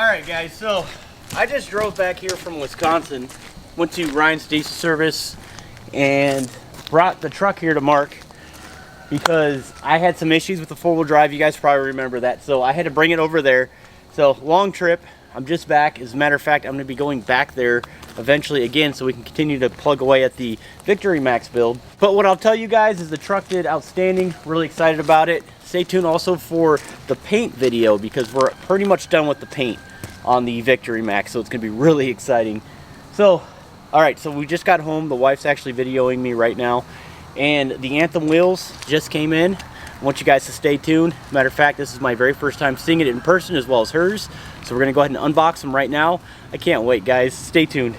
Alright guys, so I just drove back here from Wisconsin, went to Ryan's Diesel Service and brought the truck here to Mark because I had some issues with the four-wheel drive. You guys probably remember that, so I had to bring it over there. So long trip, I'm just back. As a matter of fact, I'm going to be going back there eventually again so we can continue to plug away at the Victory Max build. But what I'll tell you guys is the truck did outstanding. Really excited about it. Stay tuned also for the paint video because we're pretty much done with the paint on the Victory Max, so it's going to be really exciting. So, alright, so we just got home. The wife's actually videoing me right now. And the Anthem wheels just came in. I want you guys to stay tuned. Matter of fact, this is my very first time seeing it in person as well as hers. So we're going to go ahead and unbox them right now. I can't wait, guys. Stay tuned.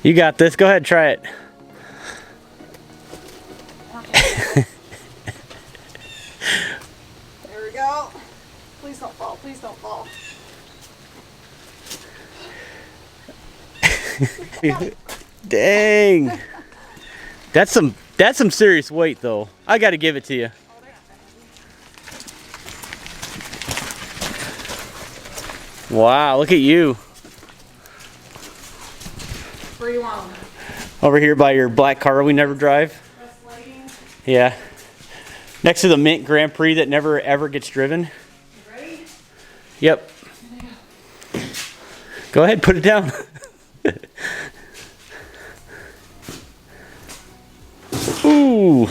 You got this. Go ahead, try it. Okay. There we go. Please don't fall. Please don't fall. Dang. That's some serious weight though. I got to give it to you. Wow, look at you. Where do you want them? Over here by your black car we never drive. Yeah. Next to the Mint Grand Prix that never ever gets driven. You ready? Yep. Go ahead, put it down. Ooh.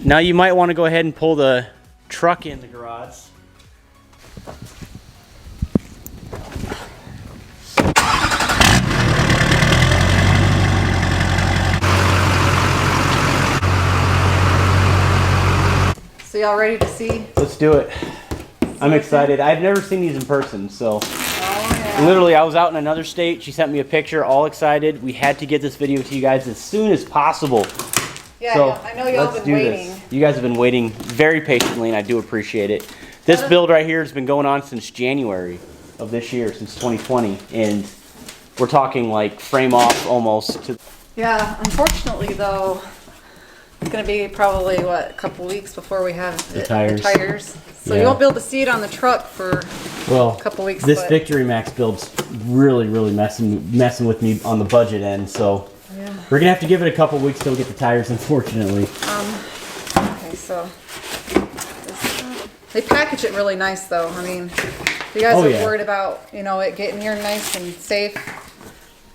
Now you might want to go ahead and pull the truck in the garage. So y'all ready to see? Let's do it. I'm excited. I've never seen these in person, so. Oh, yeah. Literally, I was out in another state. She sent me a picture, all excited. We had to get this video to you guys as soon as possible. Yeah, so I know y'all have been waiting. This. You guys have been waiting very patiently, and I do appreciate it. This build right here has been going on since January of this year, since 2020, and we're talking like frame off almost. Yeah, unfortunately though, it's going to be probably, what, a couple weeks before we have the tires. So you won't be able to see it on the truck for a couple weeks. This Victory Max build's really messing with me on the budget end, so yeah. We're going to have to give it a couple weeks till we get the tires, unfortunately. Okay, so they package it really nice though. I mean, if you guys are worried about, you know, it getting here nice and safe,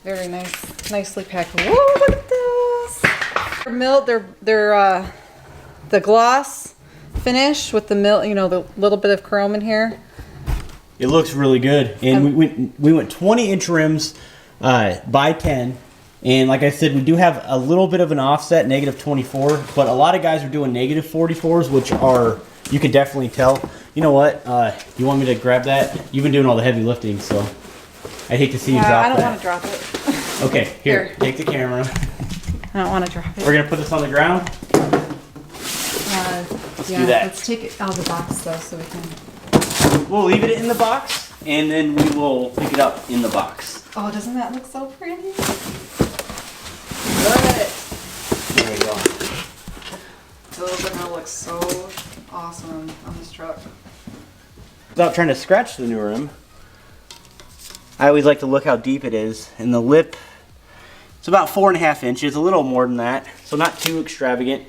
very nice, nicely packed. Whoa, look at this! They're the gloss finish with the you know, the little bit of chrome in here. It looks really good, and we went 20-inch rims by 10, and like I said, we do have a little bit of an offset, -24, but a lot of guys are doing -44s, which are, you can definitely tell. You know what? You want me to grab that? You've been doing all the heavy lifting, so I hate to see you drop that. I don't want to drop it. Okay, here, take the camera. I don't want to drop it. We're gonna put this on the ground. Let's do that. Let's take it out of the box though, so we can. We'll leave it in the box, and then we will pick it up in the box. Oh, doesn't that look so pretty? There we go. Those are gonna look so awesome on this truck. Without trying to scratch the new rim, I always like to look how deep it is, and the lip. It's about 4.5 inches, a little more than that, so not too extravagant.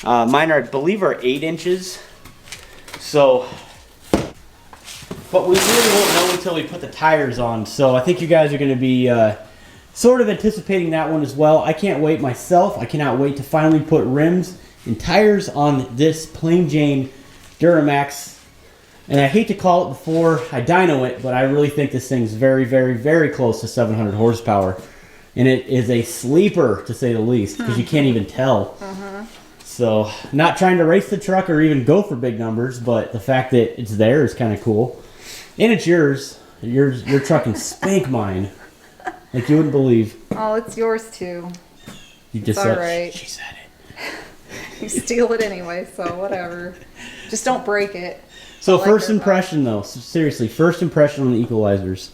Mine are, I believe, are 8 inches. So, but we really won't know until we put the tires on. So I think you guys are going to be sort of anticipating that one as well. I can't wait myself. I cannot wait to finally put rims and tires on this plain Jane Duramax. And I hate to call it before I dyno it, but I really think this thing's very, very, very close to 700 horsepower. And it is a sleeper, to say the least, because you can't even tell. So, not trying to race the truck or even go for big numbers, but the fact that it's there is kind of cool. And it's yours. Your truck can spank mine. Like you wouldn't believe. Oh, it's yours too. You just it's said, all right. She said it. You steal it anyway, so whatever. Just don't break it. So first impression though, seriously, first impression on the equalizers.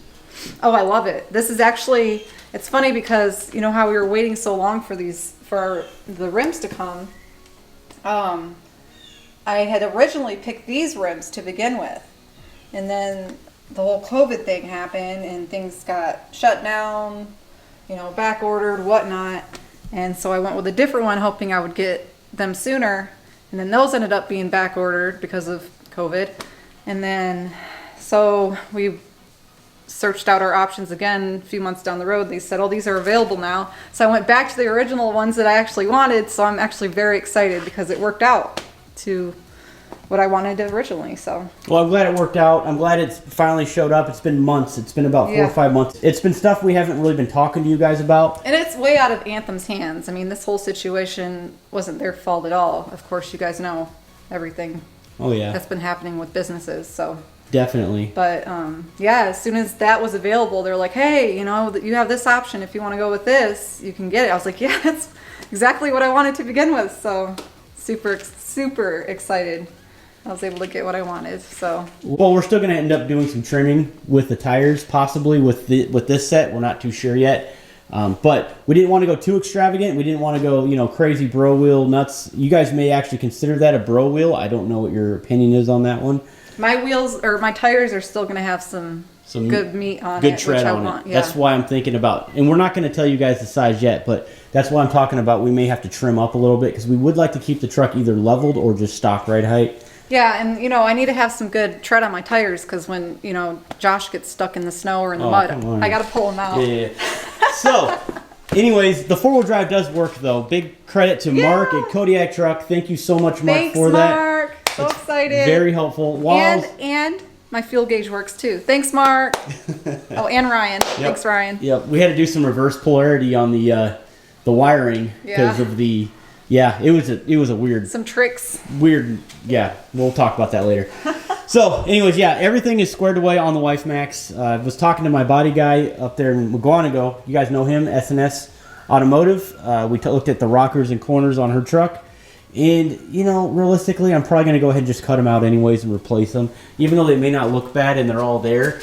Oh, I love it. This is actually, it's funny because you know how we were waiting so long for the rims to come. I had originally picked these rims to begin with, and then the whole COVID thing happened and things got shut down, you know, back ordered, whatnot. And so I went with a different one hoping I would get them sooner. And then those ended up being back ordered because of COVID. And then, so we searched out our options again a few months down the road. They said, oh, these are available now. So I went back to the original ones that I actually wanted. So I'm actually very excited because it worked out to what I wanted originally. So well, I'm glad it worked out. I'm glad it's finally showed up. It's been months. It's been about 4 or 5 months. It's been stuff we haven't really been talking to you guys about. And it's way out of Anthem's hands. I mean, this whole situation wasn't their fault at all. Of course, you guys know everything that's been happening with businesses. So definitely. But yeah, as soon as that was available, they're like, hey, you know, you have this option. If you want to go with this, you can get it. I was like, yeah, that's exactly what I wanted to begin with. So super excited. I was able to get what I wanted. So well, we're still going to end up doing some trimming with the tires, possibly with this set. We're not too sure yet, but we didn't want to go too extravagant. We didn't want to go, you know, crazy bro wheel nuts. You guys may actually consider that a bro wheel. I don't know what your opinion is on that one. My wheels or my tires are still going to have some good meat on it, good tread which I on want. it. Yeah. That's why I'm thinking about, and we're not going to tell you guys the size yet, but that's why I'm talking about. We may have to trim up a little bit because we would like to keep the truck either leveled or just stock ride height. Yeah, and you know, I need to have some good tread on my tires because when, you know, Josh gets stuck in the snow or in the mud, I got to pull him out. Yeah. So, anyways, the 4-wheel drive does work though. Big credit to Mark at Kodiak Truck. Thank you so much, Mark, for that. Mark. So excited. Very helpful. And my fuel gauge works too. Thanks, Mark. Oh, and Ryan. Yep. Thanks, Ryan. Yep. We had to do some reverse polarity on the wiring because of the. Yeah, it was a weird. Some tricks. Weird. Yeah, we'll talk about that later. So, anyways, yeah, everything is squared away on the Wife Max. I was talking to my body guy up there in Mugwanago. You guys know him, S&S Automotive. We looked at the rockers and corners on her truck. And, you know, realistically, I'm probably going to go ahead and just cut them out anyways and replace them. Even though they may not look bad and they're all there,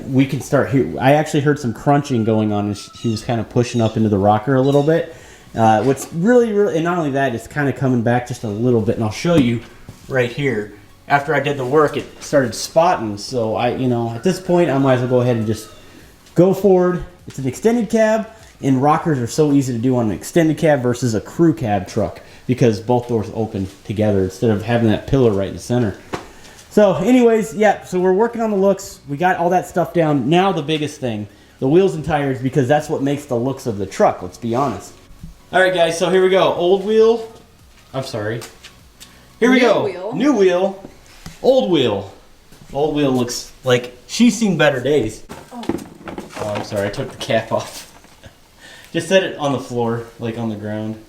we can start here. I actually heard some crunching going on, and she was kind of pushing up into the rocker a little bit. What's really, and not only that, it's kind of coming back just a little bit, and I'll show you right here. After I did the work, it started spotting, so at this point, I might as well go ahead and just go forward. It's an extended cab, and rockers are so easy to do on an extended cab versus a crew cab truck because both doors open together instead of having that pillar right in the center. So anyways, yeah, so we're working on the looks. We got all that stuff down. Now the biggest thing, the wheels and tires, because that's what makes the looks of the truck, let's be honest. All right, guys, so here we go. Old wheel. I'm sorry. Here we go. Wheel. New wheel. Old wheel. Old wheel looks like she's seen better days. Oh, I'm sorry. I took the cap off. Just set it on the floor, like on the ground.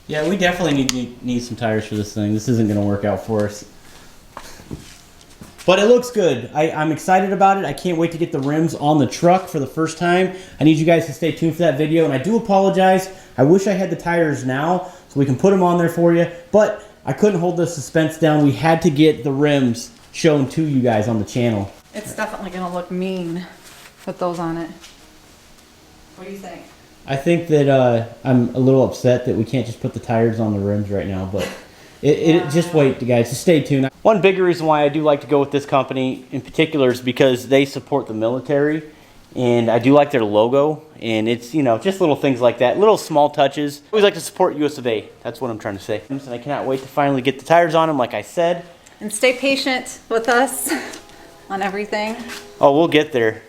Yeah, we definitely need some tires for this thing. This isn't going to work out for us. But it looks good. I'm excited about it. I can't wait to get the rims on the truck for the first time. I need you guys to stay tuned for that video. And I do apologize. I wish I had the tires now so we can put them on there for you. But I couldn't hold the suspense down. We had to get the rims shown to you guys on the channel. It's definitely going to look mean with those on it. What do you think? I think that I'm a little upset that we can't just put the tires on the rims right now. But just wait, guys. Just stay tuned. One big reason why I do like to go with this company in particular is because they support the military, and I do like their logo, and it's, just little things like that, little small touches. I always like to support US of A. That's what I'm trying to say. And I cannot wait to finally get the tires on them, like I said. And stay patient with us on everything. Oh, we'll get there.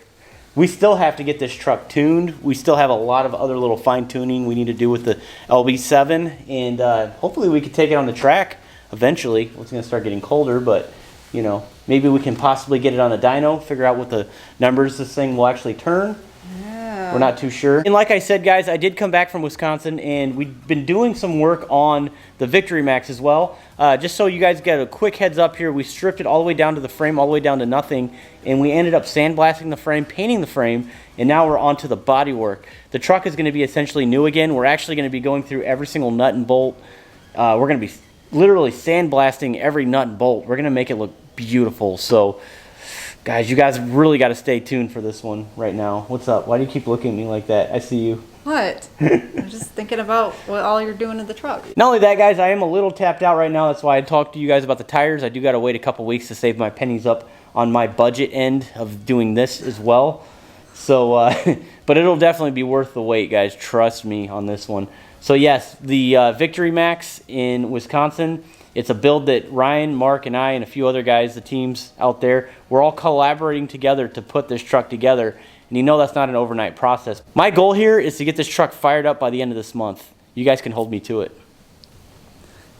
we still have to get this truck tuned. We still have a lot of other little fine tuning we need to do with the LB7, and hopefully we can take it on the track eventually. It's going to start getting colder, but you know, maybe we can possibly get it on a dyno, figure out what the numbers this thing will actually turn. Yeah. We're not too sure. And like I said, guys, I did come back from Wisconsin, and we've been doing some work on the Victory Max as well. Just so you guys get a quick heads up here, we stripped it all the way down to the frame, all the way down to nothing, and we ended up sandblasting the frame, painting the frame, and now we're on to the body work. The truck is going to be essentially new again. We're actually going to be going through every single nut and bolt. We're going to be literally sandblasting every nut and bolt. We're going to make it look beautiful. So guys, you guys really got to stay tuned for this one right now. What's up? Why do you keep looking at me like that? I see you. What? I'm just thinking about what all you're doing to the truck. Not only that, guys, I am a little tapped out right now. That's why I talked to you guys about the tires. I do got to wait a couple weeks to save my pennies up on my budget end of doing this as well. So, but it'll definitely be worth the wait, guys. Trust me on this one. So yes, the Victory Max in Wisconsin. It's a build that Ryan, Mark, and I, and a few other guys, the teams out there, we're all collaborating together to put this truck together. And you know that's not an overnight process. My goal here is to get this truck fired up by the end of this month. You guys can hold me to it.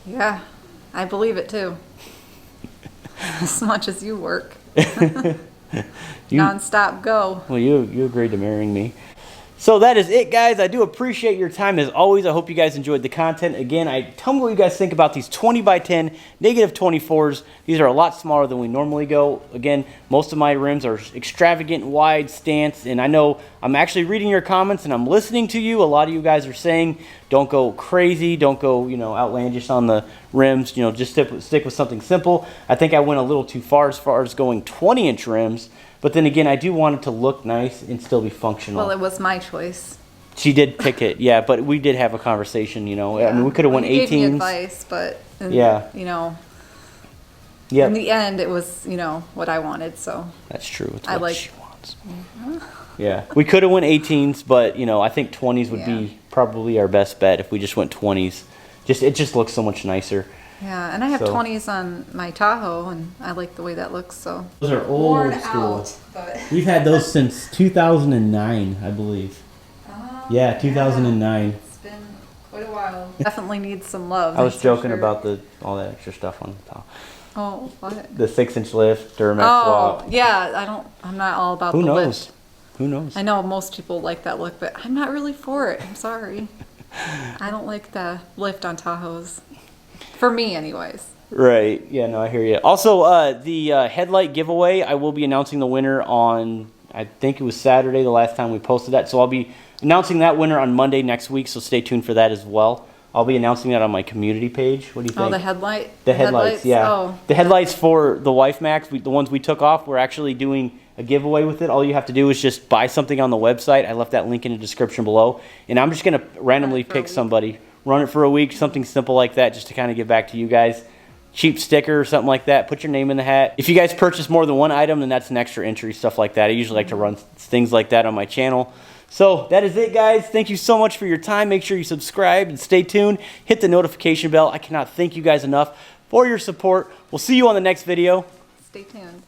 Yeah, I believe it too. As much as you work. Non-stop go. Well, you agreed to marrying me. So that is it, guys. I do appreciate your time as always. I hope you guys enjoyed the content. Again, tell me what you guys think about these 20x10 -24s. These are a lot smaller than we normally go. Again, most of my rims are extravagant, wide stance, and I know I'm actually reading your comments and I'm listening to you. A lot of you guys are saying don't go crazy, don't go, you know, outlandish on the rims. You know, just stick with something simple. I think I went a little too far as going 20-inch rims. But then again, I do want it to look nice and still be functional. Well, it was my choice. She did pick it, yeah, but we did have a conversation, you know. Yeah. I mean, we could have went 18s. You gave me advice, but, yeah, you know, yep. In the end, it was, you know, what I wanted, so. That's true. It's what she wants. Mm-hmm. Yeah, we could have went 18s, but, you know, I think 20s would be probably our best bet if we just went 20s. It just looks so much nicer. Yeah, and I have 20s on my Tahoe, and I like the way that looks, so. Those are old school. But We've had those since 2009, I believe. Yeah, 2009. It's been quite a while. Definitely needs some love. I was joking about all that extra stuff on top. Oh, what? The 6-inch lift, Duramax swap. swap. Yeah, I'm not all about the lift. Who knows? Who knows? I know most people like that look, but I'm not really for it. I'm sorry. I don't like the lift on Tahoes. For me, anyways. Right. Yeah, no, I hear you. Also, the headlight giveaway, I will be announcing the winner on, I think it was Saturday, the last time we posted that. So I'll be announcing that winner on Monday next week, so stay tuned for that as well. I'll be announcing that on my community page. What do you think? Oh, the headlight? The headlights, yeah. Oh. The headlights for the Wife Max, the ones we took off, we're actually doing a giveaway with it. All you have to do is just buy something on the website. I left that link in the description below. And I'm just going to randomly pick somebody. Run it for a week, something simple like that, just to kind of give back to you guys. Cheap sticker or something like that. Put your name in the hat. If you guys purchase more than one item, then that's an extra entry, stuff like that. I usually like to run things like that on my channel. So that is it, guys. Thank you so much for your time. Make sure you subscribe and stay tuned. Hit the notification bell. I cannot thank you guys enough for your support. We'll see you on the next video. Stay tuned.